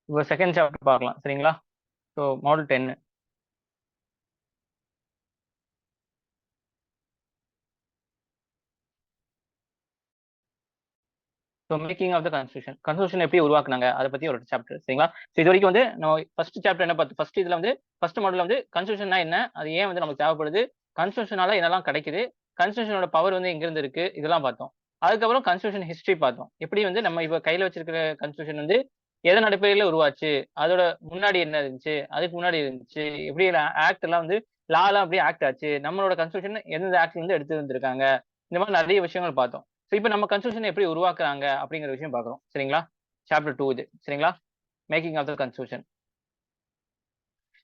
இப்போ second chapter பார்க்கலாம் சரிங்களா. So model 10. So making of the constitution, constitution எப்படி உருவாக்குனாங்க அதை பத்தி ஒரு சாப்டர் சரிங்களா. ஸோ இது வரைக்கும் வந்து நம்ம ஃபர்ஸ்ட் சாப்டர் என்ன பார்த்து, ஃபர்ஸ்ட் இதுல வந்து ஃபர்ஸ்ட் மாடல் வந்து கான்ஸ்டியூஷன்னா என்ன, அது ஏன் வந்து நமக்கு தேவைப்படுது, கான்ஸ்டியூஷனால என்னெல்லாம் கிடைக்குது, கான்ஸ்டியூஷனோட பவர் வந்து எங்க இருந்து இருக்கு, இதெல்லாம் பார்த்தோம். அதுக்கப்புறம் கான்ஸ்டியூஷன் ஹிஸ்டரி பார்த்தோம். எப்படி வந்து நம்ம இப்ப கையில வச்சிருக்கிற கான்ஸ்டியூஷன் வந்து எதன் அடிப்படையில உருவாச்சு, அதோட முன்னாடி என்ன இருந்துச்சு, அதுக்கு முன்னாடி இருந்துச்சு, எப்படி ஆக்ட் எல்லாம் வந்து லா எல்லாம் அப்படியே ஆக்ட் ஆச்சு, நம்மளோட கான்ஸ்டியூஷன் எந்தெந்த ஆக்ட்ல இருந்து எடுத்து வந்திருக்காங்க, இந்த மாதிரி நிறைய விஷயங்கள் பார்த்தோம். ஸோ இப்போ நம்ம கான்ஸ்டியூஷன் எப்படி உருவாக்குறாங்க அப்படிங்கிற விஷயம் பார்க்குறோம் சரிங்களா. சாப்டர் 2 இது சரிங்களா. Making of the constitution.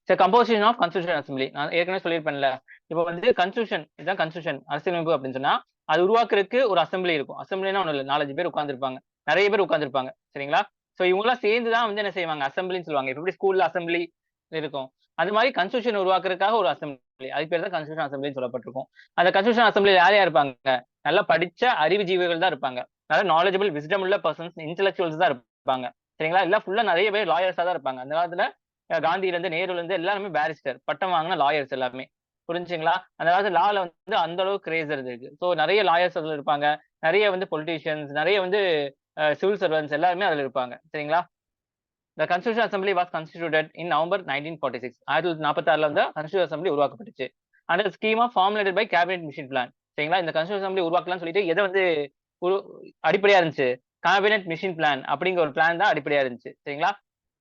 சரி, கம்போசிஷன் ஆஃப் கான்ஸ்டியூஷன் அசம்பிளி நான் ஏற்கனவே சொல்லியிருப்பேன்ல. இப்போ வந்து கான்ஸ்டியூஷன் இதுதான் கான்ஸ்டியூஷன் அரசியலமைப்பு அப்படின்னு சொன்னா அது உருவாக்குறதுக்கு ஒரு அசம்பிளி இருக்கும். அசம்பிளினா ஒன்றும் இல்லை, 4-5 பேர் உட்காந்துருப்பாங்க, நிறைய பேர் உட்காந்துருப்பாங்க சரிங்களா. ஸோ இவங்கெல்லாம் சேர்ந்து தான் வந்து என்ன செய்வாங்க, அசம்பிளின்னு சொல்லுவாங்க. இப்போ எப்படி ஸ்கூல்ல அசம்பிளி இருக்கும், அது மாதிரி கான்ஸ்டியூஷன் உருவாக்குறதுக்காக ஒரு அசம்பிளி, அதுக்கு பேர் தான் கான்ஸ்டியூஷன் அசம்பிளின்னு சொல்லப்பட்டிருக்கும். அந்த கான்ஸ்டியூஷன் அசம்பிளியில் யார் யார் இருப்பாங்க, நல்லா படிச்ச அறிவுஜீவிகள் தான் இருப்பாங்க, நல்ல நாலேஜபிள் விஸ்டம் உள்ள பர்சன்ஸ், இன்டெலக்சுவல்ஸ் தான் இருப்பாங்க சரிங்களா. இல்ல ஃபுல்லா நிறைய பேர் லாயர்ஸா தான் இருப்பாங்க. அந்த காலத்துல காந்தியில இருந்து நேருல இருந்து எல்லாருமே பேரிஸ்டர் பட்டம் வாங்கின லாயர்ஸ் எல்லாமே. புரிஞ்சுங்களா. அந்த காலத்துல லால வந்து அந்த அளவுக்கு கிரேஸ் இருக்கு. ஸோ நிறைய லாயர்ஸ் அதுல இருப்பாங்க, நிறைய வந்து பொலிட்டீஷியன்ஸ், நிறைய வந்து சிவில் சர்வன்ஸ் எல்லாருமே அதுல இருப்பாங்க சரிங்களா. The Constitutional Assembly was constituted in November 1946. 1946 வந்து Constitutional Assembly உருவாக்கப்பட்டுச்சு. Under the scheme of formulated by Cabinet Mission Plan. சரிங்களா. இந்த Constitutional Assembly உருவாக்கலாம்னு சொல்லிட்டு எதை வந்து அடிப்படையா இருந்துச்சு, கேபினெட் மிஷன் பிளான் அப்படிங்கிற ஒரு பிளான் தான் அடிப்படையா இருந்துச்சு சரிங்களா.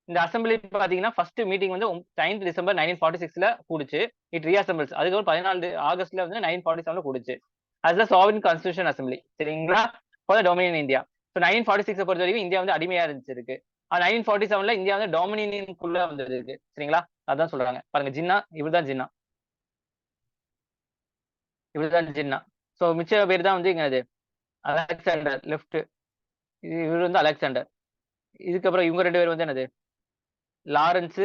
இந்த அசம்பிளி பாத்தீங்கன்னா ஃபர்ஸ்ட் மீட்டிங் வந்து 9th December 1946 கூடுச்சு. இட் ரீஅசம்பிள்ஸ் அதுக்கப்புறம் 14 ஆகஸ்ட்ல வந்து 1947 கூடுச்சு. as the sovereign constitution assembly சரிங்களா for the dominion India. So 1946 பொறுத்த வரைக்கும் இந்தியா வந்து அடிமையா இருந்துச்சு. 1947 இந்தியா வந்து டாமினியனுக்குள்ள வந்திருக்கு சரிங்களா. அதான் சொல்றாங்க பாருங்க, ஜின்னா இவர்தான் ஜின்னா, இவர்தான் ஜின்னா. ஸோ மிச்ச பேர் தான் வந்து என்னது, அலெக்சாண்டர் லெஃப்ட், இவர் வந்து அலெக்சாண்டர். இதுக்கப்புறம் இவங்க 2 பேர் வந்து என்னது, லாரன்ஸ்,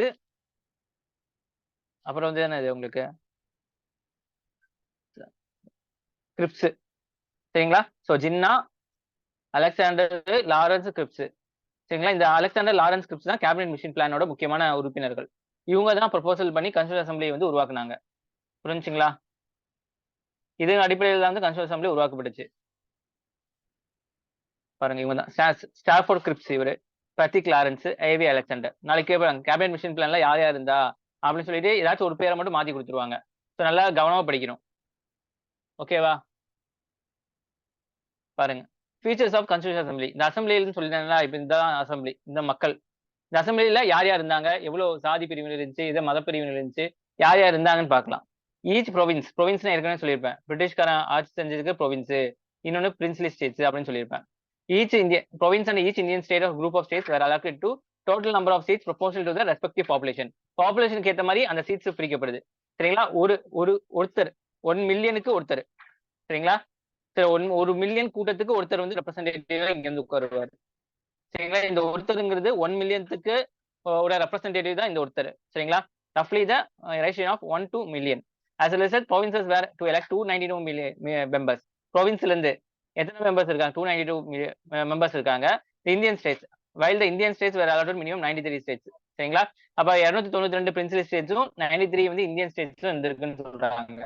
அப்புறம் வந்து என்னது உங்களுக்கு கிரிப்ஸ் சரிங்களா. So Jinnah, Alexander, Lawrence, Cripps சரிங்களா. இந்த அலெக்சாண்டர், லாரன்ஸ், கிரிப்ஸ் தான் கேபினெட் மிஷன் பிளானோட முக்கியமான உறுப்பினர்கள். இவங்க தான் ப்ரொபோசல் பண்ணி கான்ஸ்டியூஷன் அசம்பிளி வந்து உருவாக்குனாங்க. புரிஞ்சுங்களா. இதன் அடிப்படையில் தான் வந்து கான்ஸ்டியூஷன் அசம்பிளி உருவாக்கப்பட்டுச்சு. பாருங்க, இவங்க தான் ஸ்டாஃபோர்ட் கிரிப்ஸ், இவரு பிரத்திக் லாரன்ஸ், ஏவி அலெக்சாண்டர். நாளைக்கு கேட்பாங்க கேபினெட் மிஷன் பிளான்ல யார் யார் இருந்தா அப்படின்னு சொல்லிட்டு ஏதாச்சும் ஒரு பேரை மட்டும் மாத்தி கொடுத்துருவாங்க. ஸோ நல்லா கவனமா படிக்கணும். ஓகேவா. பாருங்க, ஃபீச்சர்ஸ் ஆஃப் கான்ஸ்டியூஷன் அசம்பிளி. இந்த அசம்பிளின்னு சொல்லிட்டேன்னா இப்போ இந்த அசம்பிளி, இந்த மக்கள், இந்த அசம்பிளில யார் யார் இருந்தாங்க, எவ்வளவு சாதி பிரிவினர் இருந்துச்சு, இதை மத பிரிவினர் இருந்துச்சு, யார் யார் இருந்தாங்கன்னு பார்க்கலாம். ஈச் ப்ரொவின்ஸ், ப்ரொவின்ஸ் ஏற்கனவே சொல்லியிருப்பேன், பிரிட்டிஷ்காரன் ஆட்சி செஞ்சதுக்கு ப்ரொவின்ஸ், இன்னொன்னு பிரின்ஸ்லி ஸ்டேட்ஸ் அப்படின்னு சொல்லியிருப்பேன். Each Indian province and each Indian state of group of states were allotted to total number of seats proportional to the respective population. பாப்புலேஷனுக்கு ஏற்ற மாதிரி அந்த சீட்ஸ் பிரிக்கப்படுது சரிங்களா. ஒருத்தர் 1 மில்லியனுக்கு ஒருத்தர் சரிங்களா. சரி, 1 மில்லியன் கூட்டத்துக்கு ஒருத்தர் வந்து ரெப்ரஸன்டேட்டிவா இங்க இருந்து உட்காருவார் சரிங்களா. இந்த ஒருத்தருங்கிறது 1 மில்லியனுக்கு ஒரு ரெப்ரஸன்டேட்டிவ் தான் இந்த ஒருத்தர் சரிங்களா. ரஃப்லி the ratio of 1 to million. as a result provinces were to elect 292 million members. ப்ரொவின்ஸ்ல இருந்து எத்தனை மெம்பர்ஸ் இருக்காங்க, 292 மெம்பர்ஸ் இருக்காங்க. Indian states, while the Indian states were allotted minimum 93 states சரிங்களா. அப்ப 292 பிரின்சிபல் ஸ்டேட்ஸும் 93 வந்து இந்தியன் ஸ்டேட்ஸும் இருந்திருக்குன்னு சொல்றாங்க.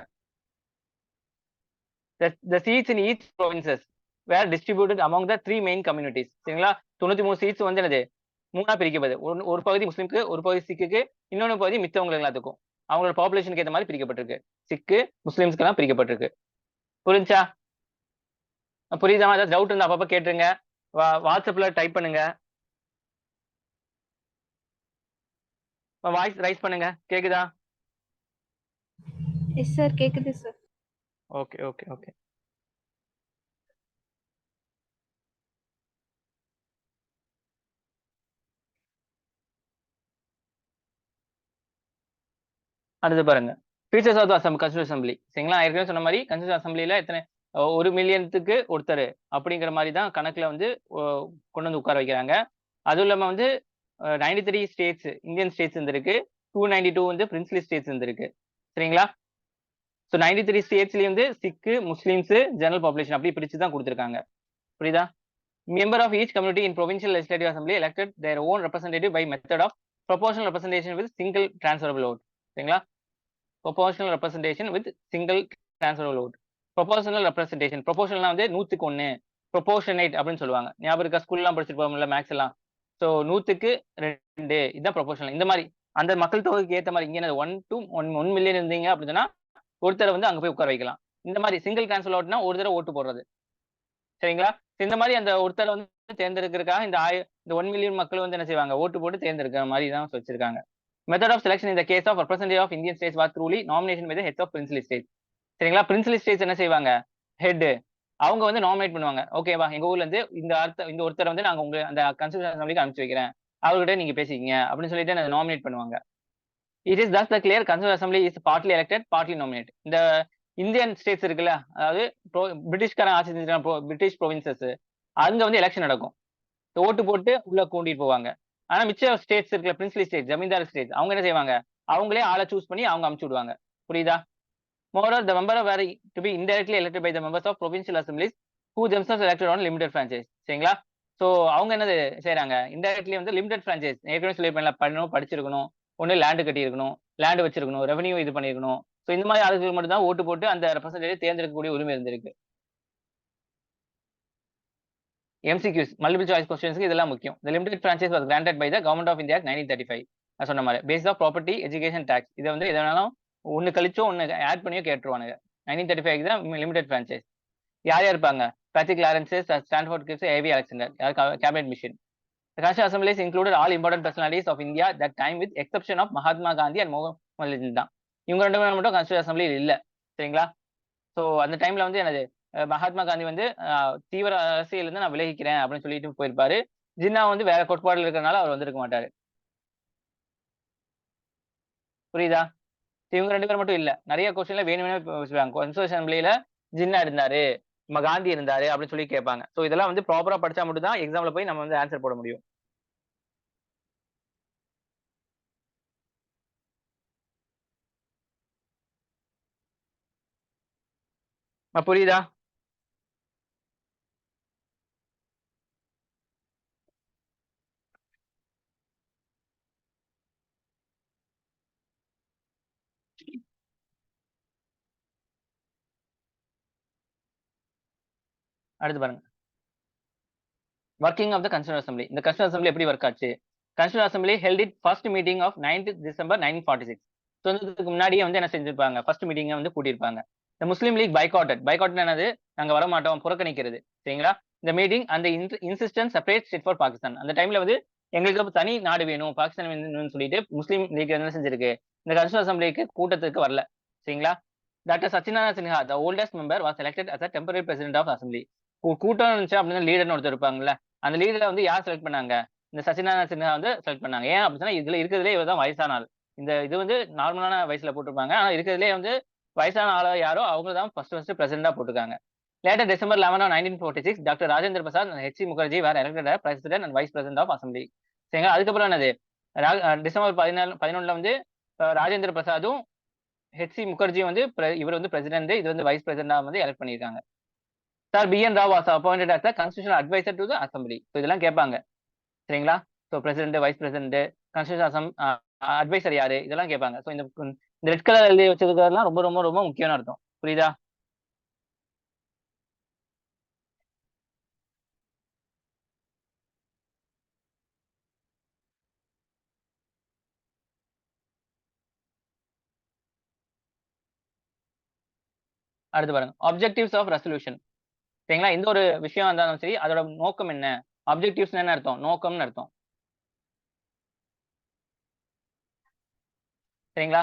The seats in each provinces were distributed among the 3 main communities சரிங்களா. 93 சீட்ஸ் வந்து என்னது, 3ஆ பிரிக்கப்படுது. ஒரு பகுதி முஸ்லிம்க்கு, ஒரு பகுதி சிக்குக்கு, இன்னொன்று பகுதி மித்தவங்களுக்கு எல்லாத்துக்கும் அவங்களோட பாப்புலேஷனுக்கு ஏற்ற மாதிரி பிரிக்கப்பட்டிருக்கு. சிக்கு முஸ்லிம்ஸ்க்கு எல்லாம் பிரிக்கப்பட்டிருக்கு. புரிஞ்சா, புரியுதா. ஏதாவது டவுட் இருந்தா அப்பப்ப கேட்டுருங்க, வாட்ஸ்அப்ல டைப் பண்ணுங்க, வாய்ஸ் ரைஸ் பண்ணுங்க. கேக்குதா? எஸ் சார், கேக்குது சார். Okay okay okay. அடுத்து பாருங்க, features of the constitution assembly சரிங்களா. ஏற்கனவே சொன்ன மாதிரி கான்ஸ்டியூஷன் அசம்பிளில எத்தனை, 1 மில்லியனுக்கு ஒருத்தர் அப்படிங்கிற மாதிரி தான் கணக்குல வந்து கொண்டு வந்து உட்கார வைக்கிறாங்க. அதுவும் இல்லாம வந்து 93 ஸ்டேட்ஸ் இந்தியன் ஸ்டேட்ஸ் இருந்திருக்கு, 292 வந்து பிரின்ஸ்லி ஸ்டேட்ஸ் இருந்திருக்கு சரிங்களா. ஸோ 93 ஸ்டேட்ஸ்லயும் வந்து சிக்கு, முஸ்லிம்ஸ், ஜெனரல் பாப்புலேஷன் அப்படி பிரிச்சு தான் கொடுத்துருக்காங்க. புரியுதா. Member of each community in provincial legislative assembly elected their own representative by method of proportional representation with single transferable vote. சரிங்களா? Proportional representation with single transferable vote. Proportional representation, ப்ரொபோஷனல்னா வந்து 100க்கு 1, proportionate அப்படின்னு சொல்லுவாங்க. ஞாபகம் இருக்கா? ஸ்கூல்லாம் படிச்சுட்டு போவோம்ல மேக்ஸ் எல்லாம். ஸோ 100க்கு 2 இதுதான் ப்ரொபோஷனல். இந்த மாதிரி அந்த மக்கள் தொகைக்கு ஏற்ற மாதிரி இங்கே 1 to 1 மில்லியன் இருந்தீங்க அப்படின்னா ஒருத்தரை வந்து அங்க போய் உட்கார வைக்கலாம். இந்த மாதிரி சிங்கிள் டிரான்ஸ்ஃபர் ஓட்டுனா ஒரு தடவை ஓட்டு போடுறது. சரிங்களா? இந்த மாதிரி அந்த ஒருத்தரை வந்து தேர்ந்தெடுக்கிறதுக்காக இந்த 1 மில்லியன் மக்கள் வந்து என்ன செய்வாங்க, ஓட்டு போட்டு தேர்ந்தெடுக்கிற மாதிரி தான் வச்சிருக்காங்க. Method of selection in the case of representative of Indian states was truly nomination by the heads of principal states. சரிங்களா? பிரின்சிபல் ஸ்டேட்ஸ் என்ன செய்வாங்க, ஹெட் அவங்க வந்து நாமினேட் பண்ணுவாங்க. ஓகேவா, எங்க ஊர்ல இருந்து இந்த ஒருத்தரை வந்து நாங்க உங்க அந்த கான்ஸ்டிடியூஷன் அசெம்பிளிக்கு அனுப்பிச்சு வைக்கிறேன், அவர்கிட்ட நீங்க பேசிக்கீங்க அப்படின்னு சொல்லிட்டு நாமினேட் பண்ணுவாங்க. It is thus the clear constitution assembly is partly elected partly nominate. இந்த இந்தியன் ஸ்டேட்ஸ் இருக்குல்ல, அதாவது பிரிட்டிஷ்காரன் ஆட்சி செஞ்சிருக்காங்க பிரிட்டிஷ் ப்ரொவின்சஸ், அங்க வந்து எலெக்ஷன் நடக்கும். ஓட்டு போட்டு உள்ள கூட்டிட்டு போவாங்க. ஆனா மிச்ச ஸ்டேட்ஸ் இருக்குல்ல, பிரின்சிபல் ஸ்டேட், ஜமீன்தார் ஸ்டேட், அவங்க என்ன செய்வாங்க, அவங்களே ஆளை சூஸ் பண்ணி அவங்க அமுச்சு விடுவாங்க. புரியுதா? Moreover, the member were to be indirectly elected by the members of provincial assemblies who themselves elected on limited franchise. சரிங்களா? ஸோ அவங்க என்னது செய்யறாங்க, இன்டைரக்ட்லி வந்து லிமிடெட் ஃப்ரான்ச்சைஸ், ஏற்கனவே சொல்லியிருப்பேன், படிச்சிருக்கணும், ஒன்று லேண்டு கட்டியிருக்கணும், லேண்டு வச்சிருக்கணும், ரெவன்யூ இது பண்ணியிருக்கணும். ஸோ இந்த மாதிரி ஆளுகளுக்கு மட்டும் தான் ஓட்டு போட்டு அந்த ரெப்ரஸன்டேட்டிவ் தேர்ந்தெடுக்கக்கூடிய உரிமை இருந்திருக்கு. MCQs, மல்டிபிள் சாய்ஸ் கொஸ்டின்ஸ்க்கு இதெல்லாம் முக்கியம். The limited franchise was granted by the Government of India Act 1935. நான் சொன்ன மாதிரி base of property education tax, இதை வந்து எதை வேணாலும் ஒன்று கழிச்சோ ஒன்று ஆட் பண்ணியோ கேட்டுருவானுங்க. 1935 தான் லிமிடெட் ஃப்ரான்ச்சைஸ். யார் யார் இருப்பாங்க, Patrick Lawrence's, Stafford Cripps, A V Alexander, cabinet mission. The Constitutional Assemblies included all important personalities of India that time with exception of Mahatma Gandhi and Mohanlal தான். இவங்க 2 பேரும் மட்டும் கான்ஸ்டிடியூஷன் அசெம்பிளியில் இல்ல. சரிங்களா? ஸோ அந்த டைம்ல வந்து என்னது, மகாத்மா காந்தி வந்து தீவிர அரசியல் இருந்து நான் விலகிக்கிறேன் அப்படின்னு சொல்லிட்டு போயிருப்பாரு. ஜின்னா வந்து வேற கோட்பாடுல இருக்கிறனால அவர் வந்திருக்க மாட்டாரு. புரியுதா? இவங்க 2 பேர் மட்டும் இல்ல, நிறைய கொஸ்டின்ல வேணும்னே வச்சுருவாங்க. கான்ஸ்டிடியூஷன் அசெம்பிளியில ஜின்னா இருந்தாரு, காந்தி இருந்தாரு அப்படின்னு சொல்லி கேட்பாங்க. ஸோ இதெல்லாம் வந்து ப்ராப்பரா படிச்சா மட்டும் தான் எக்ஸாம்ல போய் நம்ம வந்து ஆன்சர் போட முடியும். புரியுதா? அடுத்து பாருங்க, working of the constitution assembly. இந்த கான்ஸ்டிடியூஷன் அசெம்பிளி எப்படி ஒர்க் ஆச்சு? Constitution assembly held it first meeting of 9th December 1946. சுதந்திரத்துக்கு முன்னாடியே வந்து என்ன செஞ்சிருப்பாங்க, ஃபர்ஸ்ட் மீட்டிங்கை வந்து கூட்டியிருப்பாங்க. இந்த முஸ்லீம் லீக் பைகாட் என்னது, நாங்க வர மாட்டோம், புறக்கணிக்கிறது. சரிங்களா? இந்த மீட்டிங் அந்த insistence separate state for Pakistan. அந்த டைம்ல வந்து எங்களுக்கு தனி நாடு வேணும், பாகிஸ்தான் வேணும்னு சொல்லிட்டு முஸ்லீம் லீக் என்ன செஞ்சிருக்கு, இந்த கான்ஸ்டிடியூஷன் அசெம்பிளிக்கு கூட்டத்துக்கு வரல. சரிங்களா? Doctor Sachchidananda Sinha, the oldest member, was elected as a temporary president of assembly. கூட்டம் இருந்துச்சு அப்படின்னா லீடர்னு ஒருத்தர் இருப்பாங்கல்ல, அந்த லீடரை வந்து யார் செலக்ட் பண்ணாங்க, இந்த சச்சிதானந்த சின்ஹா வந்து செலக்ட் பண்ணாங்க. ஏன் அப்படின்னா இதுல இருக்கிறதுலே இவர் தான் வயசான ஆள். இந்த இது வந்து நார்மலான வயசுல போட்டிருப்பாங்க, ஆனா இருக்கிறதுலே வந்து வயசான ஆளோ யாரோ அவங்க தான் ஃபர்ஸ்ட் பிரசிடென்டா போட்டிருக்காங்க. Later December 11, 1946, doctor Rajendra Prasad and H.C. Mukherjee were elected president and vice president of assembly. சரிங்களா? அதுக்கப்புறம் என்னது, டிசம்பர் 11 வந்து ராஜேந்திர பிரசாதும் H.C. முகர்ஜியும் வந்து இவர் வந்து பிரசிடென்ட், இது வந்து வைஸ் பிரசிடென்டா வந்து எலெக்ட் பண்ணியிருக்காங்க. Sir B.N. Rao was appointed as a constitutional advisor to the assembly. So இதெல்லாம் கேட்பாங்க. சரிங்களா? So president, vice president, constitution advisor யாரு, இதெல்லாம் கேட்பாங்க. ஸோ இந்த ரெட் கலர் எழுதி வச்சிருக்கிறதுலாம் ரொம்ப ரொம்ப ரொம்ப முக்கியமான அர்த்தம். புரியுதா? அடுத்து பாருங்க, ஆப்ஜெக்டிவ்ஸ் ஆஃப் ரெசல்யூஷன். சரிங்களா? இந்த ஒரு விஷயம் இருந்தாலும் சரி, அதோட நோக்கம் என்ன, ஆப்ஜெக்டிவ்ஸ் என்ன அர்த்தம், நோக்கம்னு அர்த்தம். சரிங்களா?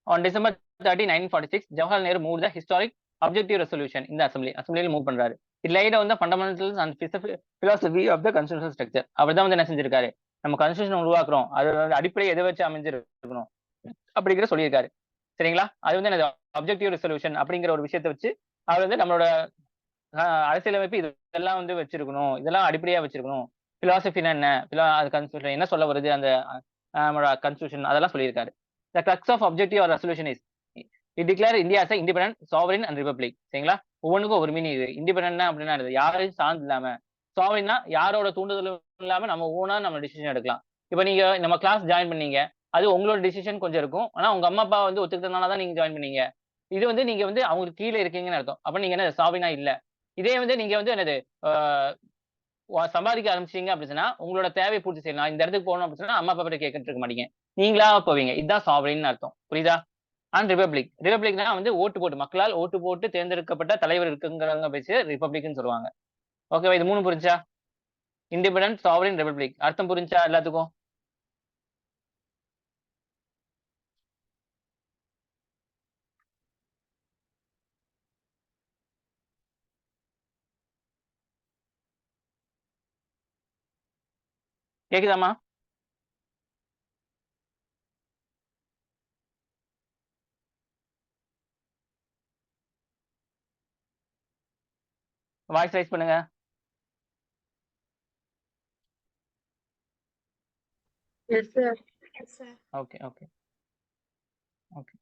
On December 30, 1946, Jawaharlal Nehru move the historic objective resolution இந்த அசெம்பிளியில் மூவ் பண்றாரு. It laid on the fundamentals and philosophy of the constitutional structure. அவர் தான் வந்து என்ன செஞ்சிருக்காரு, நம்ம கான்ஸ்டிடியூஷன் உருவாக்குறோம், அதோட அடிப்படை எதை வச்சு அமைஞ்சிருக்கணும் அப்படிங்கிற சொல்லியிருக்காரு. சரிங்களா? அது வந்து என்னது, ஆப்ஜெக்டிவ் ரெசல்யூஷன் அப்படிங்கிற ஒரு விஷயத்தை வச்சு அவர் வந்து நம்மளோட அரசியலமைப்பு இதெல்லாம் வந்து வச்சிருக்கணும், இதெல்லாம் அடிப்படையா வச்சிருக்கணும். பிலாசபினா என்ன, அது கான்ஸ்டிடியூஷன் என்ன சொல்ல வருது, அந்த நம்மளோட கான்ஸ்டிடியூஷன் அதெல்லாம் சொல்லியிருக்காரு. The crux of objective or resolution is it declare India as a independent, sovereign and republic. சரிங்களா? ஒவ்வொன்றுக்கும் ஒரு மீனிங் இது. இண்டிபெண்டன்ட் அப்படின்னா யாரையும் சார்ந்து இல்லாம சாவரின்னா யாரோட தூண்டுதலும் இல்லாம நம்ம ஓனா நம்ம டிசிஷன் எடுக்கலாம். இப்ப நீங்க நம்ம கிளாஸ் ஜாயின் பண்ணீங்க. அது உங்களோட டிசிஷன் கொஞ்சம் இருக்கும். ஆனா உங்க அம்மா, அப்பா வந்து ஒத்துக்கிட்டதுனால தான் நீங்க ஜாயின் பண்ணீங்க. இது வந்து நீங்க வந்து அவங்களுக்கு கீழ இருக்கீங்கன்னு அர்த்தம். அப்ப நீங்க என்ன சாவரினா இல்ல. இதே வந்து நீங்க வந்து என்னது ஆ சம்பாதிக்க ஆரம்பிச்சீங்க அப்படின்னு சொன்னா, உங்களோட தேவைய பூர்த்தி செய்யணும். நான் இந்த இடத்துக்கு போகணும் அப்படின்னு சொன்னா, அம்மா, அப்பா கிட்ட கேட்டுட்டு இருக்க மாட்டீங்க. நீங்களா போவீங்க. இதுதான் சாவரின்னு அர்த்தம். புரியுதா? And republic. ரிபப்ளிக்னா வந்து ஓட்டு போட்டு மக்களால் ஓட்டு போட்டு தேர்ந்தெடுக்கப்பட்ட தலைவர் இருக்குங்கிறவங்க பேசி ரிபப்ளிக்ன்னு சொல்லுவாங்க. ஓகேவா? இது 3 புரிஞ்சா? Independent, sovereign, republic. அர்த்தம் புரிஞ்சா எல்லாத்துக்கும்? கேக்குதாம்மா? வாய்ஸ் ரைஸ் பண்ணுங்க. Yes, sir. Yes, sir. Okay, okay, okay.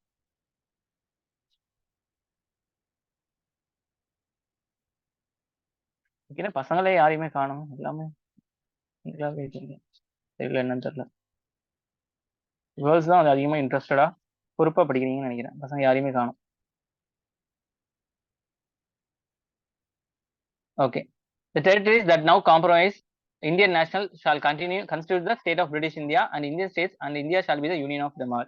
என்ன பசங்களே யாரையுமே காணோம். எல்லாமே நீங்களாவே இருக்கீங்க. தெரியல என்னன்னு தெரியல. கேர்ள்ஸ் தான் அது அதிகமா இன்ட்ரஸ்டடா பொறுப்பா படிக்கிறீங்கன்னு நினைக்கிறேன். பசங்க யாரையுமே காணோம். Okay. The territories that now comprise Indian national shall continue constitute the state of British India and Indian states and India shall be the union of them all.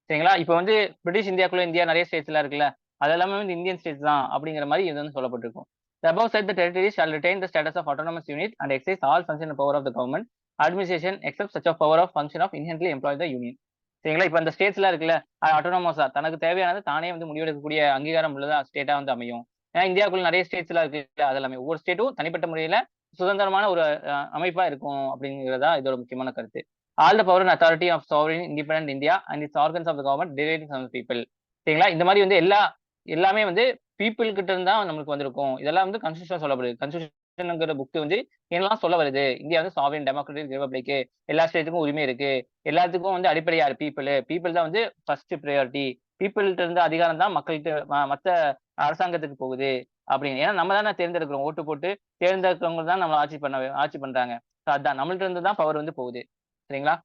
சரிங்களா? இப்ப வந்து பிரிட்டிஷ் இந்தியாக்குள்ள இந்தியா நிறைய ஸ்டேட்ஸ் எல்லாம் இருக்குல்ல. அது எல்லாமே வந்து Indian states தான் அப்படிங்கிற மாதிரி இது வந்து சொல்லப்பட்டிருக்கும். The above said the territories shall retain the status of autonomous unit and exercise all function and power of the government administration except such a power of function of inherently employ the union. சரிங்களா? இப்ப அந்த states எல்லாம் இருக்குல்ல, ஆட்டோனமஸா தனக்கு தேவையானது தானே வந்து முடிவெடுக்கக்கூடிய அங்கீகாரம் உள்ளதா ஸ்டேட்டா வந்து அமையும். ஏன்னா இந்தியாவுக்குள்ள நிறைய ஸ்டேட்ஸ் எல்லாம் இருக்கு. அது எல்லாமே ஒவ்வொரு ஸ்டேட்டும் தனிப்பட்ட முறையில சுதந்திரமான ஒரு அமைப்பா இருக்கும் அப்படிங்கிறதா இதோட முக்கியமான கருத்து. All the power and authority of sovereign independent India and its organs of the government driving from people. சரிங்களா? இந்த மாதிரி வந்து எல்லாமே வந்து பீப்புள் கிட்ட இருந்தா நம்மளுக்கு வந்திருக்கும். இதெல்லாம் வந்து கான்ஸ்டிடியூஷன் சொல்லப்படுது. கான்ஸ்டிடியூஷன்ங்கிற புக் வந்து என்னெல்லாம் சொல்ல வருது? இந்தியா வந்து சாவரின் டெமோக்ராட்டிக் ரிபப்ளிக், எல்லா ஸ்டேட்டுக்கும் உரிமை இருக்கு. எல்லாத்துக்கும் வந்து அடிப்படை யாரு? பீப்புள். பீப்புள் தான் வந்து ஃபர்ஸ்ட் பிரையாரிட்டி. பீப்புள்கிட்ட இருந்த அதிகாரம் தான் மக்கள்கிட்ட மத்த அரசாங்கத்துக்கு போகுது அப்படின்னு. ஏன்னா நம்ம தானே தேர்ந்தெடுக்கிறோம். ஓட்டு போட்டு தேர்ந்தெடுக்கிறவங்க தான் நம்மள ஆட்சி பண்றாங்க. அதான் நம்மள்ட்ட இருந்து தான் பவர் வந்து போகுது. சரிங்களா?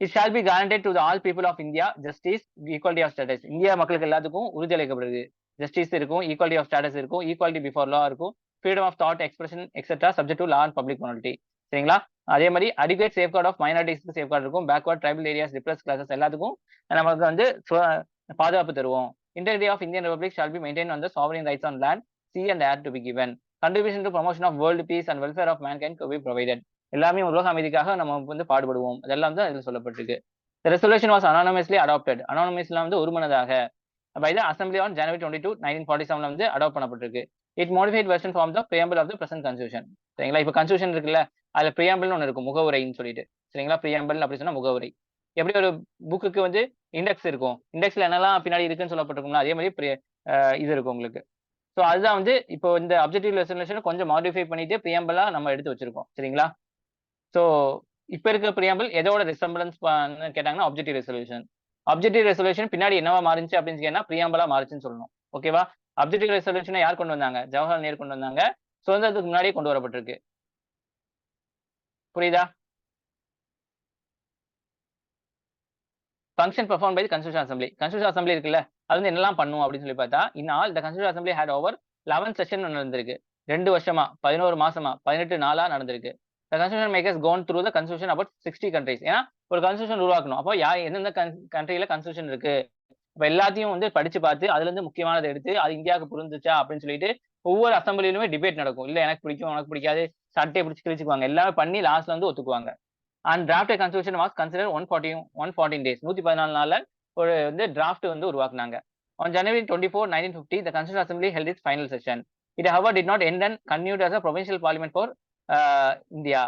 It shall be guaranteed to all people of India justice equality of status. India மக்களுக்கு எல்லாத்துக்கும் உறுதி அளிக்கப்படுது. ஜஸ்டிஸ் இருக்கும், ஈக்குவாலிட்டி ஆஃப் ஸ்டேட்டஸ் இருக்கும், ஈக்குவாலிட்டி பிஃபோர் லா இருக்கும், freedom of thought expression etcetera subject to law and public morality. சரிங்களா? அதே மாதிரி அடிகுவேட் சேஃப்கார்ட் ஆஃப் மைனாரிட்டிஸ்க்கு சேஃப்கார்ட் இருக்கும், backward tribal areas depressed classes எல்லாத்துக்கும் நமக்கு வந்து பாதுகாப்பு தருவோம். Integrity of Indian republic shall be maintain on the sovereign rights on land, sea and air to be given. Contribution to promotion of world peace and welfare of mankind to be provided. எல்லாமே உலக அமைதிக்காக நம்ம வந்து பாடுபடுவோம். அதெல்லாம் தான் இதுல சொல்லப்பட்டிருக்கு. The resolution was anonymously adopted. அனானமஸ்ல வந்து ஒருமனதாக by the Assembly on January 22, 1947 வந்து அடாப்ட் பண்ணப்பட்டிருக்கு. It modified version from the preamble of the present constitution. சரிங்களா? இப்ப கன்ஸ்டியூஷன் இருக்குல்ல, அதுல பிரியாம்பிள்னு ஒண்ணு இருக்கும், முகவுரைன்னு சொல்லிட்டு. சரிங்களா? பிரியாம்பிள் அப்படி சொன்னா முகவுரை. எப்படி ஒரு புக்குக்கு வந்து இண்டெக்ஸ் இருக்கும், இண்டெக்ஸ்ல என்னெல்லாம் பின்னாடி இருக்குன்னு சொல்லப்பட்டிருக்கும்ல, அதே மாதிரி இது இருக்கும் உங்களுக்கு. ஸோ அதுதான் வந்து இப்போ இந்த அப்ஜெக்டிவ் ரெசல்யூஷன் கொஞ்சம் மாடிஃபை பண்ணிட்டு பிரியாம்பிளா நம்ம எடுத்து வச்சிருக்கோம். சரிங்களா? ஸோ இப்ப இருக்க பிரியாம்பிள் எதோட ரிசம்பிளன்ஸ் கேட்டாங்கன்னா அப்ஜெக்டிவ் ரெசல்யூஷன். அப்ஜெக்டிவ் ரெசல்யூஷன் பின்னாடி என்னவா மாறிச்சு அப்படின்னு கேட்டா பிரியாம்பிளா மாறிச்சுன்னு சொல்லணும். ஓகேவா? அப்ஜெக்டிவ் ரெசல்யூஷனை யார் கொண்டு வந்தாங்க? ஜவஹர்லால் நேரு கொண்டு வந்தாங்க. சுதந்திரத்துக்கு முன்னாடியே கொண்டு வரப்பட்டிருக்கு. புரியுதா? Function perform by constitution assembly. Constitution assembly இருக்குல்ல, அது வந்து என்னெல்லாம் பண்ணும் அப்படின்னு சொல்லி பார்த்தா, in all the constitution assembly had over 11 session நடந்திருக்கு. 2 வருஷமா, 11 மாசமா, 18 நாளா நடந்திருக்கு. The constitution makers gone through the constitution about 60 countries. ஏன்னா ஒரு கான்ஸ்டிடியூஷன் உருவாக்கணும். அப்போ எந்தெந்த கண்ட்ரில கான்ஸ்டிடியூஷன் இருக்கு, இப்ப எல்லாத்தையும் வந்து படிச்சு பார்த்து அதுல இருந்து முக்கியமானதை எடுத்து அது இந்தியாவுக்கு புரிஞ்சுச்சா அப்படின்னு சொல்லிட்டு ஒவ்வொரு அசம்பிளிலுமே டிபேட் நடக்கும். இல்ல எனக்கு பிடிக்கும், உனக்கு பிடிக்காது, சட்டையை பிடிச்சு கிழிச்சுக்குவாங்க. எல்லாமே பண்ணி லாஸ்ட்ல வந்து ஒத்துக்குவாங்க. And draft constitution was consider 114 days. 114 நாள்ல ஒரு வந்து டிராஃப்ட் வந்து உருவாக்குனாங்க. On January 24, 1950, the Constitutional Assembly held its final session. It, however, did not end and continued as a provincial parliament for India.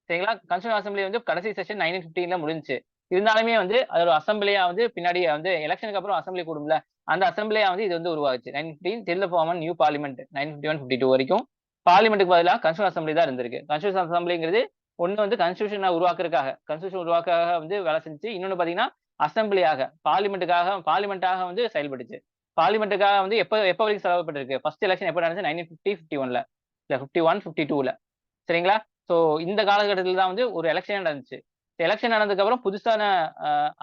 சரிங்களா? கான்ஸ்டிடியூஷன் அசம்பிளி வந்து கடைசி session 1915ல முடிஞ்சுச்சு. இருந்தாலுமே வந்து அது ஒரு அசம்பிளியா வந்து பின்னாடி வந்து எலெக்ஷனுக்கு அப்புறம் அசம்பிளி கூடும்ல, அந்த அசம்பிளியா வந்து இது வந்து உருவாச்சு. 1915 till the form of new parliament 1951-52 வரைக்கும் பார்லிமெண்ட்டுக்கு பதிலாக கான்ஸ்டிடியூஷன் அசம்பிளி தான் இருந்திருக்கு. கான்ஸ்டிடியூஷன் அசம்பிளிங்கிறது ஒண்ணு வந்து கான்ஸ்டிடியூஷன் உருவாக்க வந்து வேலை செஞ்சு, இன்னொன்னு பாத்தீங்கன்னா அசம்பிளியாக பார்லிமெண்ட்டாக வந்து செயல்பட்டுச்சு. பார்லிமெண்ட்டுக்காக வந்து எப்ப எப்ப வரைக்கும் செலவுப்பட்டிருக்கு? ஃபர்ஸ்ட் எலெக்ஷன் எப்ப நடந்துச்சு? 1950-51ல. 51, 52ல. சரிங்களா? ஸோ இந்த காலகட்டத்துல தான் வந்து ஒரு எலக்ஷன் நடந்துச்சு. எலக்ஷன் நடந்ததுக்கு அப்புறம் புதுசான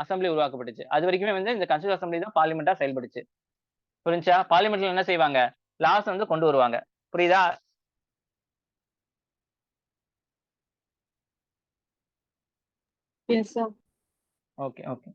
அசெம்பிளி உருவாக்கப்பட்டுச்சு. அது வரைக்குமே வந்து இந்த கான்ஸ்டிடியூஷன் அசெம்பிளி தான் பார்லிமென்ட்டா செயல்பட்டுச்சு. புரிஞ்சுச்சா? பார்லிமென்ட்ல என்ன செய்வாங்க? லாஸ் வந்து கொண்டு வருவாங்க. புரியுதா? Yes, sir. Okay, okay.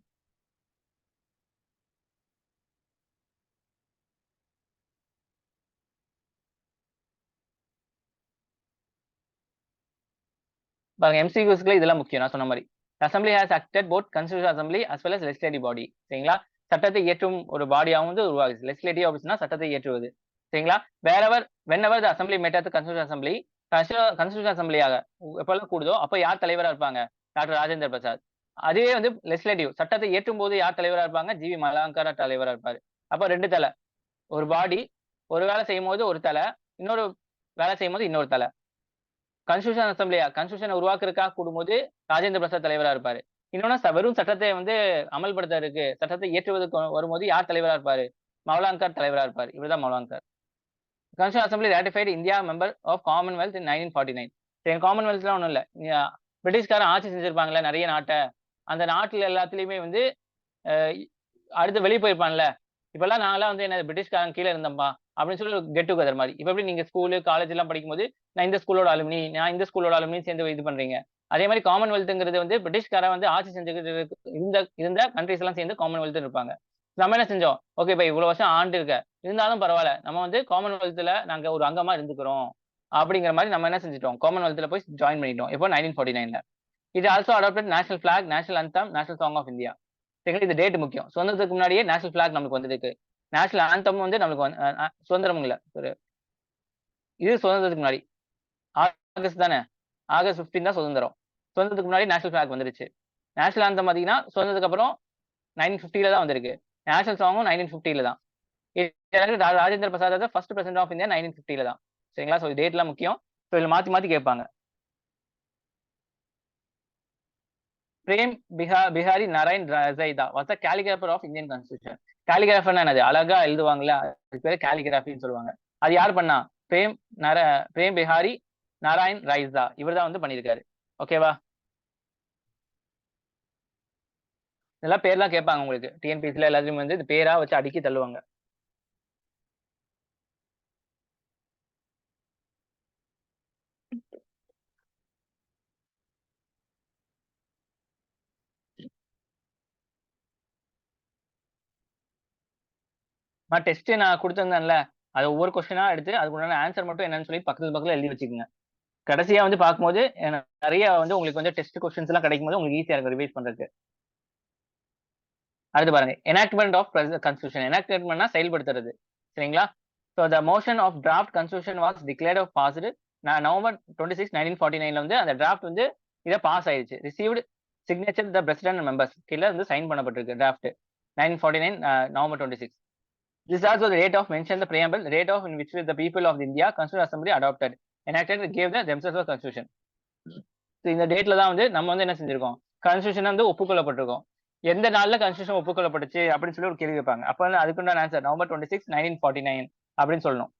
பாருங்க எம்சிக்யூஸ்க்குள்ள இதெல்லாம் முக்கியம் நான் சொன்ன மாரி. Assembly has acted both constitution assembly as well as legislative body. சரிங்களா? சட்டத்தை இயற்றும் ஒரு பாடியாவும் வந்து உருவாகுது. லெஜிஸ்லேட்டிவ் ஆஃபீஸ்னா சட்டத்தை இயற்றுவது. சரிங்களா? Wherever whenever the assembly met at the constitution assembly constitution அசெம்பிளியாக எப்பெல்லாம் கூடுதோ அப்ப யார் தலைவரா இருப்பாங்க? டாக்டர் ராஜேந்திர பிரசாத். அதுவே வந்து லெஜிஸ்லேட்டிவ் சட்டத்தை இயற்றும் போது யார் தலைவரா இருப்பாங்க? ஜிவி மலாங்கரா தலைவரா இருப்பாரு. அப்ப 2 தலை. ஒரு பாடி ஒரு வேலை செய்யும்போது ஒரு தலை, இன்னொரு வேலை செய்யும்போது இன்னொரு தலை. கான்ஸ்டிடியூஷன் அசெம்பிளியா கான்ஸ்டிடியூஷன் உருவாக்குறதுக்காக கூடும்போது ராஜேந்திர பிரசாத் தலைவரா இருப்பாரு. இன்னொன்னு வெறும் சட்டத்தை வந்து அமல்படுத்துறதுக்கு சட்டத்தை இயற்றுவதற்கு வரும்போது யார் தலைவரா இருப்பாரு? மௌலாங்கர் தலைவரா இருப்பாரு. இவர்தான் Mavalankar. Constitution assembly ratified India member of commonwealth in 1949. சரி காமன்வெல்த்லாம் ஒண்ணும் இல்ல. பிரிட்டிஷ்காரன் ஆட்சி செஞ்சிருப்பாங்கல்ல நிறைய நாட்டை. அந்த நாட்டுல எல்லாத்துலயுமே வந்து அஹ், அடுத்து வெளியே போயிருப்பான்ல. இப்பெல்லாம் நாங்கலாம் வந்து என்ன பிரிட்டிஷ்காரன் கீழ இருந்தோம்பா அப்படின்னு சொல்லி ஒரு கெட் டுகெதர் மாதிரி. இப்ப எப்படி நீங்க ஸ்கூலு, காலேஜ் எல்லாம் படிக்கும்போது நான் இந்த ஸ்கூலோட அலுமினி, நான் இந்த ஸ்கூலோட அலுமினி சேர்ந்து இது பண்றீங்க. அதே மாதிரி காமன்வெல்த்ங்கிறது வந்து பிரிட்டிஷ்காரன் வந்து ஆட்சி செஞ்சுக்கிட்டு இருந்த கண்ட்ரிஸ் எல்லாம் சேர்ந்து காமன்வெல்த் இருப்பாங்க. நம்ம என்ன செஞ்சோம்? ஓகே இப்ப இவ்வளவு வருஷம் ஆண்டு இருக்க. இருந்தாலும் பரவாயில்ல. நம்ம வந்து காமன்வெல்த்ல நாங்க ஒரு அங்கமா இருந்துக்கிறோம். அப்படிங்கிற மாதிரி நம்ம என்ன செஞ்சுட்டோம்? காமன்வெல்த்ல போய் ஜாயின் பண்ணிட்டோம். இப்போ 1949ல. இது also adopted national flag, national anthem, national song of India. சரிங்களா? இது டேட் முக்கியம். சுதந்திரத்துக்கு முன்னாடியே நேஷனல் பிளாக் நமக்கு வந்திருக்கு. நேஷனல் ஆந்தம் வந்து நம்மளுக்கு சுதந்திரம் இல்ல. ஒரு இது சுதந்திரத்துக்கு முன்னாடி. ஆகஸ்ட் தானே? ஆகஸ்ட் 15 தான் சுதந்திரம். சுதந்திரத்துக்கு முன்னாடி நேஷனல் பிளாக் வந்துருச்சு. நேஷனல் ஆந்தம் பாத்தீங்கன்னா சுதந்திரத்துக்கு அப்புறம் 1950ல தான் வந்திருக்கு. நேஷனல் சாங்கும் 1950ல தான். Rajendra Prasad first president of India 1950ல தான். சரிங்களா? ஸோ டேட்லாம் முக்கியம். ஸோ இதுல மாத்தி மாத்தி கேட்பாங்க. Prem Behari Narain Raizada was the calligrapher of Indian constitution. கேலிகிராஃபர்னா என்னது? அழகா எழுதுவாங்கல்ல, அதுக்கு பேரு கேலிகிராஃபின்னு சொல்லுவாங்க. அது யார் பண்ணா? பிரேம் நர பிரேம் பிஹாரி நாராயண் ரைஸா இவர் தான் வந்து பண்ணியிருக்காரு. ஓகேவா? இதெல்லாம் பேர்லாம் கேட்பாங்க உங்களுக்கு. டிஎன்பிஎஸ்சில எல்லாத்தையும் வந்து இது பேரா வச்சு அடுக்கி தள்ளுவாங்க. நான் டெஸ்ட் நான் கொடுத்திருந்தேன்ல, அது ஒவ்வொரு கொஸ்டினா எடுத்து அதுக்கு உண்டான ஆன்சர் மட்டும் என்னன்னு சொல்லி பக்கத்துல பக்கத்துல எழுதி வச்சுக்கோங்க. கடைசியா வந்து பார்க்கும்போது நிறைய வந்து உங்களுக்கு வந்து டெஸ்ட் கொஸ்டின்ஸ் எல்லாம் கிடைக்கும் போது உங்களுக்கு ஈஸியா இருக்கும் ரிவைஸ் பண்றதுக்கு. அடுத்து பாருங்க enactment ஆஃப் கான்ஸ்டியூஷன். enactmentனா செயல்படுத்துறது. சரிங்களா? So the motion of draft constitution was declared of passed. November 26, 1949ல வந்து அந்த டிராஃப்ட் வந்து இதை பாஸ் ஆயிடுச்சு. Received signature the president members கீழே வந்து சைன் பண்ணப்பட்டிருக்கு draft 1949 November 26. This is also the date of mentioned the preamble, the date of in which the people of the India Constitutional Assembly adopted, enacted, gave the themselves a constitution. So இந்த டேட்ல தான் வந்து நம்ம வந்து என்ன செஞ்சிருக்கோம்? Constitution வந்து ஒப்புக்கொள்ளப்பட்டிருக்கோம். எந்த நாள்ல கான்ஸ்டியூஷன் ஒப்புக்கொள்ளப்பட்டுச்சு அப்படின்னு சொல்லி ஒரு கேள்வி வைப்பாங்க. அப்ப வந்து அதுக்குண்டான ஆன்சர் நவம்பர் 26, 1949 அப்படின்னு சொல்லணும்.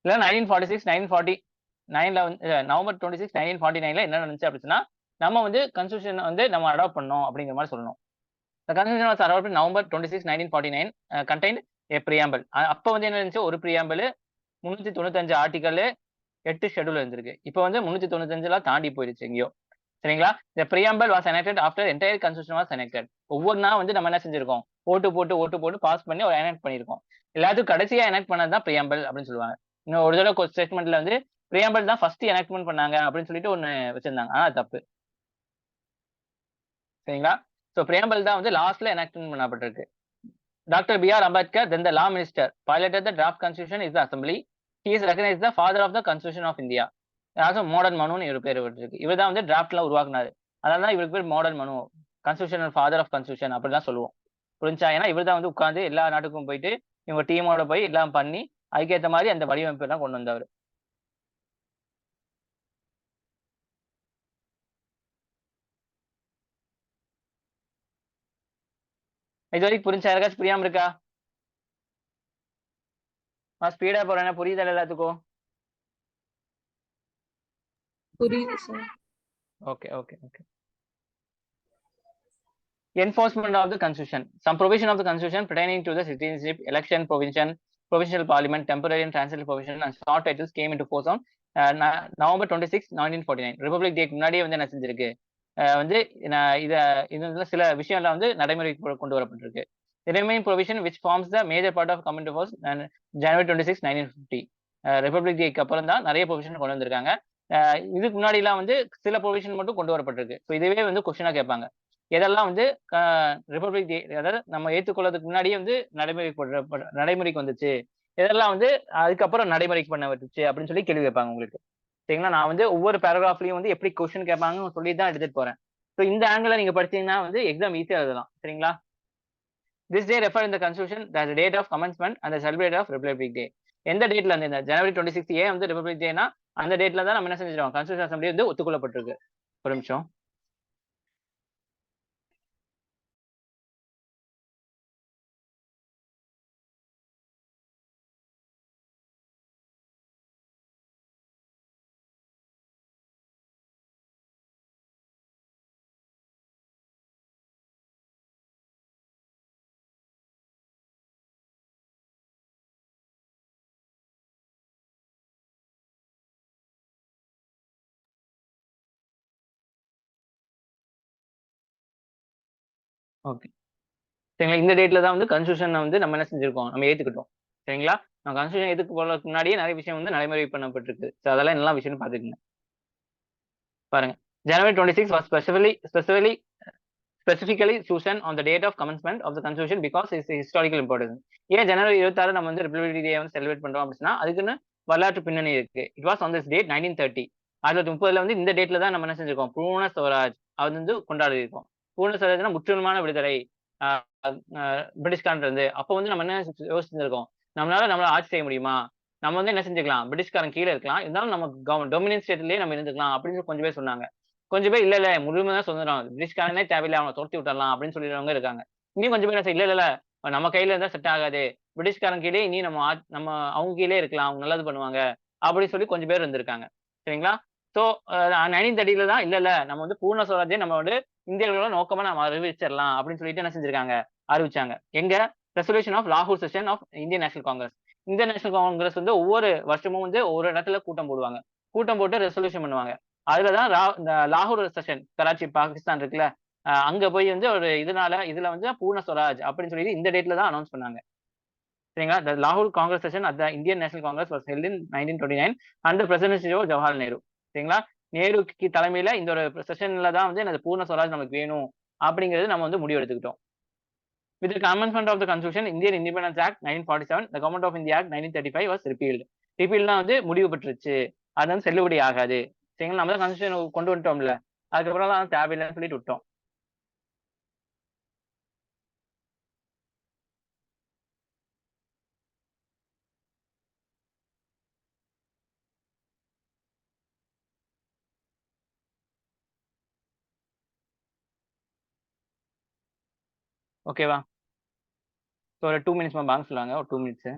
இல்ல 1946, 1949ல வந்து நவம்பர் 26, 1949ல என்ன நடந்துச்சு அப்படின்னா நம்ம வந்து கான்ஸ்டியூஷன் வந்து நம்ம அடாப்ட் பண்ணோம் அப்படிங்கிற மாதிரி சொல்லணும். The constitution was adopted November 26, 1949, contained a preamble. அப்ப வந்து என்ன இருந்துச்சு? ஒரு preamble, 395 ஆர்டிகல், 8 ஷெட்யூல் இருந்திருக்கு. இப்போ வந்து 395 தாண்டி போயிடுச்சு எங்கேயோ. சரிங்களா? The preamble was enacted after entire constitution was enacted. ஒவ்வொன்றா வந்து நம்ம என்ன செஞ்சிருக்கோம்? ஓட்டு போட்டு பாஸ் பண்ணி ஒரு எனாக்ட் பண்ணியிருக்கோம். எல்லாத்துக்கும் கடைசியா எனாக்ட் பண்ணது தான் preamble அப்படின்னு சொல்லுவாங்க. இன்னும் ஒரு தடவை ஸ்டேட்மெண்ட்ல வந்து preamble தான் ஃபர்ஸ்ட் எனாக்ட்மெண்ட் பண்ணாங்க அப்படின்னு சொல்லிட்டு ஒன்னு வச்சிருந்தாங்க. ஆனா தப்பு. சரிங்களா? ஸோ preamble தான் வந்து லாஸ்ட்ல எனாக்ட்மெண்ட் பண்ணப்பட்டிருக்கு. Dr. B.R. Ambedkar, then the law minister, piloted the draft constitution in the assembly. He is recognized the father of the constitution of India. also modern மனுன்னு இவர் பேர் விட்டுருக்கு. இவர் தான் வந்து டிராஃப்ட்லாம் உருவாக்குனாரு. அதனால தான் இவருக்கு பேர் மாடர்ன் மனு, கான்ஸ்டியூஷன் ஃபாதர் ஆஃப் கான்ஸ்டியூஷன் அப்படிலாம் சொல்லுவோம். புரிஞ்சா? ஏன்னா இவர் தான் வந்து உட்காந்து எல்லா நாட்டுக்கும் போயிட்டு இவங்க டீமோட போய் எல்லாம் பண்ணி அதுக்கேற்ற மாதிரி அந்த வடிவமைப்பு எல்லாம் கொண்டு வந்தவர். இது வரைக்கும் புரிஞ்சா? யாருக்காச்சும் புரியாம இருக்கா? நான் ஸ்பீடா போறேன், புரியுதா எல்லாத்துக்கும்? புரியுது sir. Okay, okay, okay. Enforcement of the Constitution. Some provision of the Constitution pertaining to the citizenship, election, provincial parliament, temporary and transitory provision and short titles came into force on November 26, 1949. Republic டேக்கு முன்னாடியே வந்து என்ன செஞ்சிருக்கு, வந்து இத சில விஷயம்லாம் வந்து நடைமுறைக்கு கொண்டு வரப்பட்டிருக்கு. The remaining provision which forms the major part of come into force January 26, 1950. Republic டேக்கு அப்புறம் தான் நிறைய ப்ரொவிஷன் கொண்டு வந்திருக்காங்க. இதுக்கு முன்னாடி எல்லாம் வந்து சில ப்ரொவிஷன் மட்டும் கொண்டு வரப்பட்டிருக்கு. ஸோ இதுவே வந்து கொஸ்டினா கேட்பாங்க. எதெல்லாம் வந்து ரிபப்ளிக் டே, அதாவது நம்ம ஏற்றுக்கொள்ளதுக்கு முன்னாடியே வந்து நடைமுறைக்கு வந்துச்சு, இதெல்லாம் வந்து அதுக்கப்புறம் நடைமுறைக்கு பண்ண வந்துச்சு அப்படின்னு சொல்லி கேள்வி கேட்பாங்க உங்களுக்கு. சரிங்களா? நான் வந்து ஒவ்வொரு பேராகிராஃப்லயும் வந்து எப்படி கொஸ்டின் கேட்பாங்கன்னு சொல்லி தான் எடுத்துட்டு போறேன். ஸோ இந்த ஆங்கிள் நீங்க படிச்சீங்கன்னா வந்து எக்ஸாம் ஈஸியா எழுதலாம். சரிங்களா? This day refer in the constitution as the date of commencement and the celebration of Republic Day. எந்த டேட்ல வந்து இந்த ஜனவரி 26 ஏன் வந்து ரிபப்ளிக் டேனா அந்த டேட்ல தான் நம்ம என்ன செஞ்சிருக்கோம், கான்ஸ்டிடியூஷன் அசம்பிளி வந்து ஒத்துக்கொள்ளப்பட்டிருக்கு. ஒரு நிமிஷம். ஓகே, சரிங்களா? இந்த டேட்ல தான் வந்து கான்ஸ்டிடியூஷன் வந்து நம்ம என்ன செஞ்சிருக்கோம், நம்ம ஏத்துக்கிட்டோம். சரிங்களா? நம்ம கான்ஸ்டிடியூஷன் ஏத்துக்கு போறதுக்கு முன்னாடியே நிறைய விஷயம் வந்து நடைமுறை பண்ணப்பட்டிருக்கு. ஸோ அதெல்லாம் என்னெல்லாம் விஷயம்னு பாத்துக்கோங்க. பாருங்க. ஜனவரி 26 was specifically chosen on the date of commencement of the constitution because its historical importance. ஏன் ஜனவரி 26 நம்ம வந்து ரிபப்ளிக் டே வந்து செலிப்ரேட் பண்றோம் அப்படின்னா அதுக்குன்னு வரலாற்று பின்னணி இருக்கு. It was on this date 1930. 1930 வந்து இந்த டேட்ல தான் நம்ம என்ன செஞ்சிருக்கோம், பூர்ண ஸ்வராஜ் அது வந்து கொண்டாடி இருக்கோம். பூர்ண ஸ்வராஜ்னா முற்றிலுமான விடுதலை பிரிட்டிஷ்காரன் இருந்து. அப்போ வந்து நம்ம என்ன யோசிச்சிருக்கோம், நம்மளால ஆட்சி செய்ய முடியுமா, நம்ம வந்து என்ன செஞ்சுக்கலாம், பிரிட்டிஷ்காரன் கீழே இருக்கலாம், இருந்தாலும் நம்ம டொமினியன் ஸ்டேட்லயே நம்ம இருந்துக்கலாம் அப்படின்னு கொஞ்சம் பேர் சொன்னாங்க. கொஞ்சம் பேர் இல்ல முழுமையா சுதந்திரம், பிரிட்டிஷ்காரனே தேவையில்லை, அவனை துரத்தி விட்டுறலாம் அப்படின்னு சொல்லிடுறவங்க இருக்காங்க. இன்னும் கொஞ்சம் பேர் இல்ல நம்ம கையில இருந்தா செட் ஆகாது, பிரிட்டிஷ்காரன் கீழே இனி நம்ம அவங்க கீழே இருக்கலாம், அவங்க நல்லது பண்ணுவாங்க அப்படின்னு சொல்லி கொஞ்சம் பேர் இருந்திருக்காங்க. சரிங்களா? சோ 1930 தான் இல்ல நம்ம வந்து பூர்ண சுவராஜ்யை நம்ம வந்து இந்தியர்களோட நோக்கமா நம்ம அறிவிச்சிடலாம் அப்படின்னு சொல்லிட்டு என்ன செஞ்சிருக்காங்க, அறிவிச்சாங்க. எங்க? ரெசல்யூஷன் ஆஃப் லாகூர் session of Indian national Congress. Indian national Congress வந்து ஒவ்வொரு வருஷமும் வந்து ஒரு இடத்துல கூட்டம் போடுவாங்க. கூட்டம் போட்டு ரெசல்யூஷன் பண்ணுவாங்க. அதுலதான் இந்த லாகூர் செஷன், கராச்சி பாகிஸ்தான் இருக்குல்ல, அங்க போய் வந்து ஒரு இதுல வந்து பூர்ண ஸ்வராஜ் அப்படின்னு சொல்லி இந்த டேட்ல தான் அனௌன்ஸ் பண்ணாங்க. சரிங்களா? The Lahore Congress session at the Indian National Congress was held in 1929 under presidency of Jawaharlal Nehru. சரிங்களா? நேருக்கு தலைமையில இந்த ஒரு செஷன்ல தான் வந்து எனது பூர்ண ஸ்வராஜ் நமக்கு வேணும் அப்படிங்கிறது நம்ம வந்து முடிவு எடுத்துக்கிட்டோம். With the commencement of the Constitution, Indian Independence Act 1947, the Government of India Act 1935 was repealed. ரிப்பீல்னா வந்து முடிவு பெற்றுச்சு, அது வந்து செல்லுபடி ஆகாது. சரிங்களா? நம்ம தான் கான்ஸ்டிடியூஷன் கொண்டு வந்துட்டோம்ல, அதுக்கப்புறம் தான் தேவையில்லைன்னு சொல்லிட்டு விட்டோம். ஓகேவா? ஒரு 2 மினிட்ஸ் வாங்க சொல்லுவாங்க, ஒரு 2 மினிட்ஸ்.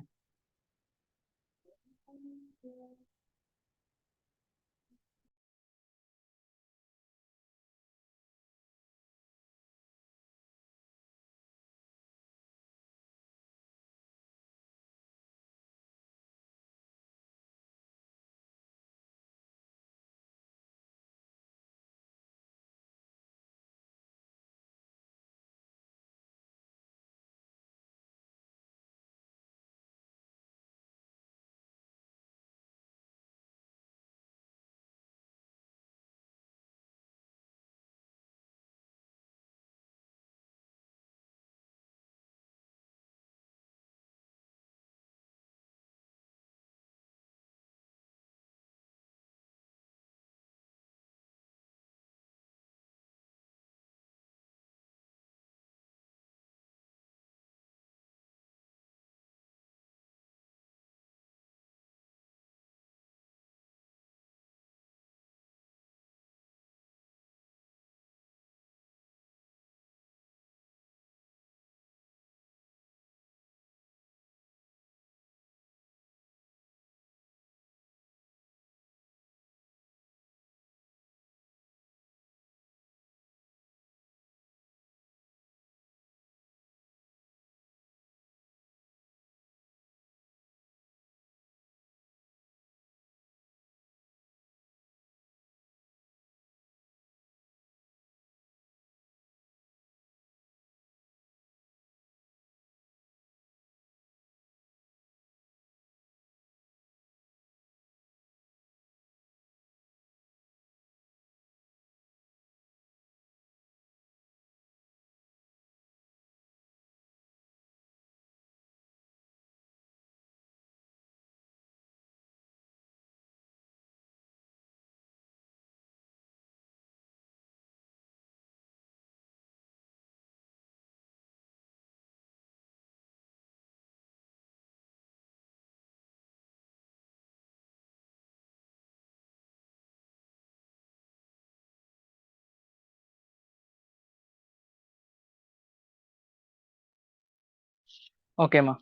ஓகேம்மா.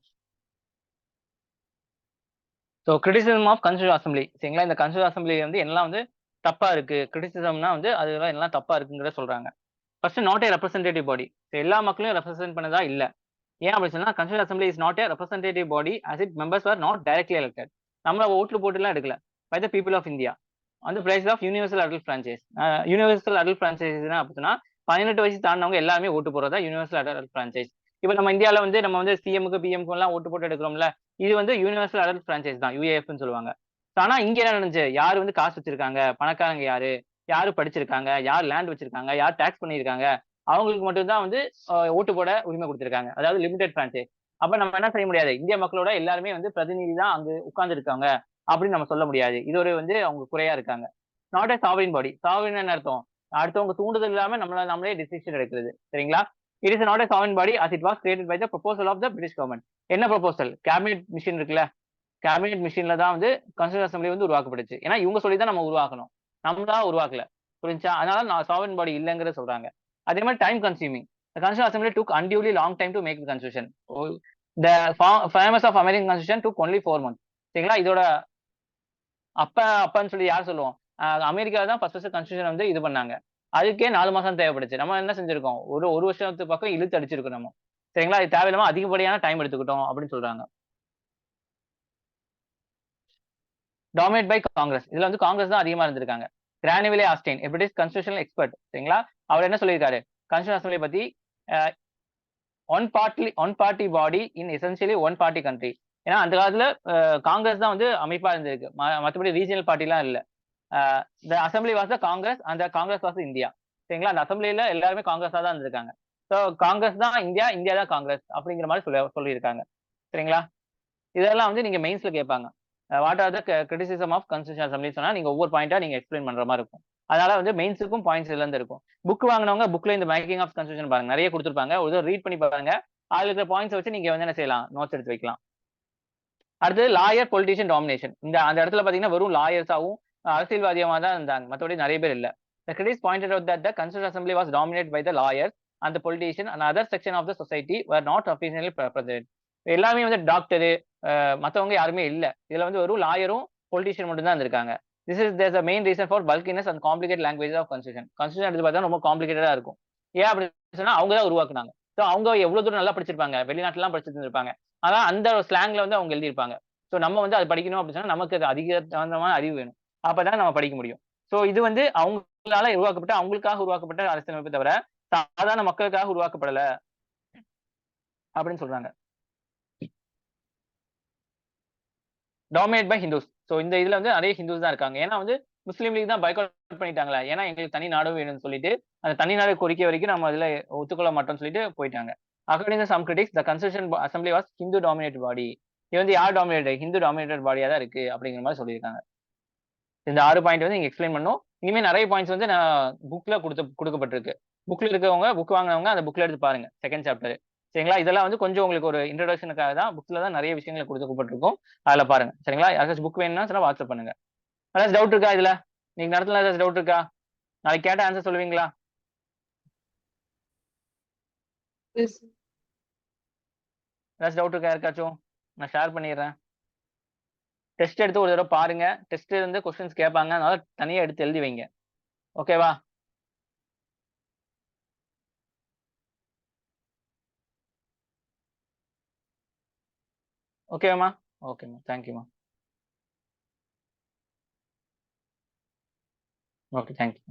So criticism of constitution assembly சரிங்களா? இந்த கான்ஸ்டியூஷன் அசம்பிளி வந்து எல்லாம் வந்து தப்பா இருக்கு. கிரிட்டிசிசம்னா வந்து அதெல்லாம் எல்லாம் தப்பா இருக்குங்கிறத சொல்றாங்க. ஃபர்ஸ்ட் நாட் ஏ ரெப்ரசன்டேட்டிவ் பாடி. எல்லா மக்களையும் ரெப்ரசென்ட் பண்ணதா இல்ல. ஏன் அப்படி சொன்னா constitution assembly is not a representative body as its members were not directly elected. நம்மள ஓட்டு போட்டுலாம் எடுக்கல. By the people of India. On the basis of universal adult franchise. Universal adult பிரான்சைஸ்னா அப்படின்னா 18 வயசு தாண்டினவங்க எல்லாருமே ஓட்டு போடுறதா யுனிவர்சல் அடல்ட் பிரான்சைஸ். இப்ப நம்ம இந்தியால வந்து நம்ம வந்து சிஎம்க்கு பிஎம்க்கு எல்லாம் ஓட்டு போட்டு எடுக்கிறோம்ல. இது வந்து யூனிவர்சல் அடல்ட் பிரான்சைஸ் தான். யுஏஎஃப்னு சொல்லுவாங்க. ஆனா இங்க என்ன நடந்துச்சு? யாரு வந்து காசு வச்சிருக்காங்க? பணக்காரங்க யாரு? யாரு படிச்சிருக்காங்க? யார் லேண்ட் வச்சிருக்காங்க? யார் டாக்ஸ் பண்ணியிருக்காங்க? அவங்களுக்கு மட்டும் தான் வந்து ஓட்டு போட உரிமை கொடுத்திருக்காங்க. அதாவது லிமிடெட் பிரான்சைஸ். அப்ப நம்ம என்ன செய்ய முடியாது? இந்திய மக்களோட எல்லாருமே வந்து பிரதிநிதி தான் அங்க உட்கார்ந்து இருக்காங்க அப்படின்னு நம்ம சொல்ல முடியாது. இது ஒரு வந்து அவங்க குறையா இருக்காங்க. Not a sovereign body. Sovereign என்ன அர்த்தம்? அடுத்தவங்க தூண்டுதல் இல்லாம நம்மளே டிசிஷன் எடுக்கிறது. சரிங்களா? It is not a sovereign body as it was created by the proposal of the British government. என்ன ப்ரொபோசல்? கேபினெட் மிஷின் இருக்குல்ல? கேபினெட் மிஷின்ல தான் வந்து கான்ஸ்டியூஷன் அசெம்பிளி வந்து உருவாக்கப்பட்டுச்சு. ஏன்னா இவங்க சொல்லி தான் நம்ம உருவாக்கணும். நம்மளா உருவாக்கல. புரிஞ்சா? அதனால நான் சாவரின் பாடி இல்லங்கிறத சொல்றாங்க. அதே மாதிரி time consuming. The Constitutional Assembly took unduly long time to make the constitution. The famous of American Constitution took only 4 months. சரிங்களா? இதோட அப்பான்னு சொல்லி யார் சொல்லுவோம்? அமெரிக்கா தான் ஃபர்ஸ்ட் கான்ஸ்டியூஷன் வந்து இது பண்ணாங்க. அதுக்கே 4 மாசம் தேவைப்பட்டுச்சு. நம்ம என்ன செஞ்சிருக்கோம்? ஒரு வருஷத்துக்கு பக்கம் இழுத்து அடிச்சிருக்கோம் நம்ம. சரிங்களா? இது தேவையில்லாம அதிகப்படியான டைம் எடுத்துக்கிட்டோம் அப்படின்னு சொல்றாங்க. Dominate by Congress. இதுல வந்து காங்கிரஸ் தான் அதிகமா இருந்திருக்காங்க. Granville Austin, British constitutional expert. சரிங்களா? அவர் என்ன சொல்லியிருக்காரு? கான்ஸ்டியூஷன் அசெம்பிளி பத்தி one party body in essentially one party country. ஏன்னா அந்த காலத்துல காங்கிரஸ் தான் வந்து அமைப்பா இருந்திருக்கு. மற்றபடி ரீஜனல் பார்ட்டிலாம் இல்ல. த அசெம்பிளி வாஸ் த காங்கிரஸ் அந்த காங்கிரஸ் வாஸ் இந்தியா. சரிங்களா? அந்த அசெம்பிளில எல்லாருமே காங்கிரஸா தான் இருந்திருக்காங்க. ஸோ காங்கிரஸ் தான் இந்தியா, இந்தியா தான் காங்கிரஸ் அப்படிங்கிற மாதிரி சொல்லியிருக்காங்க. சரிங்களா? இதெல்லாம் வந்து நீங்க மெயின்ஸ்ல கேட்பாங்க. What are the criticism of constitution assembly சொன்னா நீங்க ஒவ்வொரு பாயிண்டா நீங்க எக்ஸ்பிளைன் பண்ற மாதிரி இருக்கும். அதனால வந்து மெயின்ஸுக்கும் பாயிண்ட்ஸ் இதுல இருந்து இருக்கும். புக் வாங்கினவங்க புக்ல இந்த மேக்கிங் ஆஃப் கான்ஸ்டியூஷன் பாருங்க. நிறைய கொடுத்துருப்பாங்க. ஒரு ரீட் பண்ணி பாருங்க. அதுல இருக்கிற பாயிண்ட்ஸ் வச்சு நீங்க வந்து என்ன செய்யலாம்? நோட்ஸ் எடுத்து வைக்கலாம். அடுத்து லாயர் பொலிட்டிஷியன் டாமினேஷன். அந்த இடத்துல பாத்தீங்கன்னா வெறும் லாயர்ஸாவும் அரசியல்வாதியமா தான் இருந்தாங்க. மற்றபடி நிறைய பேர் இல்ல. The critics pointed out that the Constitutional Assembly was dominated by the lawyers and the politician and other section of the society were not officially represented. எல்லாமே வந்து டாக்டரு மத்தவங்க யாருமே இல்ல. இதுல வந்து வெறும் லாயரும் பொலிட்டிஷியன் மட்டும் தான் இருந்திருக்காங்க. There's a main reason for bulkiness and complicated language of constitution. Constitution எடுத்து பார்த்தா ரொம்ப காம்ப்ளிகேட்டடா இருக்கும். ஏன் அப்படின்னு சொன்னா அவங்க தான் உருவாக்குனாங்க. ஸோ அவங்க எவ்வளவு தூரம் நல்லா படிச்சிருப்பாங்க. வெளிநாட்டுலாம் படிச்சிட்டு இருந்திருப்பாங்க. ஆனா அந்த ஸ்லாங்ல வந்து அவங்க எழுதியிருப்பாங்க. ஸோ நம்ம வந்து அது படிக்கணும் அப்படின்னு சொன்னா நமக்கு அது அதிக தகுந்தமான அறிவு வேணும். அப்பதான் நம்ம படிக்க முடியும். ஸோ இது வந்து அவங்களால உருவாக்கப்பட்ட அவங்களுக்காக உருவாக்கப்பட்ட அரசியலமைப்பு தவிர சாதாரண மக்களுக்காக உருவாக்கப்படல அப்படின்னு சொல்றாங்க. Dominate by Hindus. ஸோ இந்த இதுல வந்து நிறைய ஹிந்துஸ் தான் இருக்காங்க. ஏன்னா வந்து முஸ்லீம் லீக் தான் பைக்காட் பண்ணிட்டாங்களா. ஏன்னா எங்களுக்கு தனி நாடு வேணும்னு சொல்லிட்டு அந்த தனி நாடு கோரிக்கை வரைக்கும் நம்ம அதுல ஒத்துக்கொள்ள மாட்டோம்னு சொல்லிட்டு போயிட்டாங்க. According to some critics the constitution assembly was Hindu dominated body. இது வந்து யார் டாமினேட்டட்? ஹிந்து டாமினேட்டட் பாடியா தான் இருக்கு அப்படிங்கிற மாதிரி சொல்லியிருக்காங்க. இந்த 6 பாயிண்ட் வந்து நீங்க எக்ஸ்பிளைன் பண்ணும். இனிமே நிறைய பாயிண்ட்ஸ் வந்து நான் புக்ல கொடுக்கப்பட்டிருக்கு. புக்ல இருக்கவங்க புக் வாங்கினவங்க அந்த புக்ல எடுத்து பாருங்க. Second chapter. சரிங்களா? இதெல்லாம் வந்து கொஞ்சம் உங்களுக்கு ஒரு இன்ட்ரோடக்ஷனுக்காக தான் புக்ல தான் நிறைய விஷயங்கள் கொடுக்கப்பட்டிருக்கும். அதுல பாருங்க. சரிங்களா? யாராச்சும் புக் வேணும்னா சொன்னா வாட்ஸ்அப் பண்ணுங்க. ஏதாச்சும் டவுட் இருக்கா இதுல? நீங்க நடத்துல ஏதாச்சும் டவுட் இருக்கா? நாளைக்கு கேட்ட ஆன்சர் சொல்லுவீங்களா? Yes, sir. ஏதாச்சும் டவுட் இருக்கா யாருக்காச்சும்? நான் ஷேர் பண்ணிடுறேன். டெஸ்ட் எடுத்து ஒரு தடவை பாருங்க. டெஸ்ட் இருந்து கொஸ்டின்ஸ் கேட்பாங்க. அதனால தனியா எடுத்து எழுதி வைங்க. ஓகேவா? ஓகேவாம்மா? ஓகேம்மா. தேங்க்யூம்மா. Okay, thank you.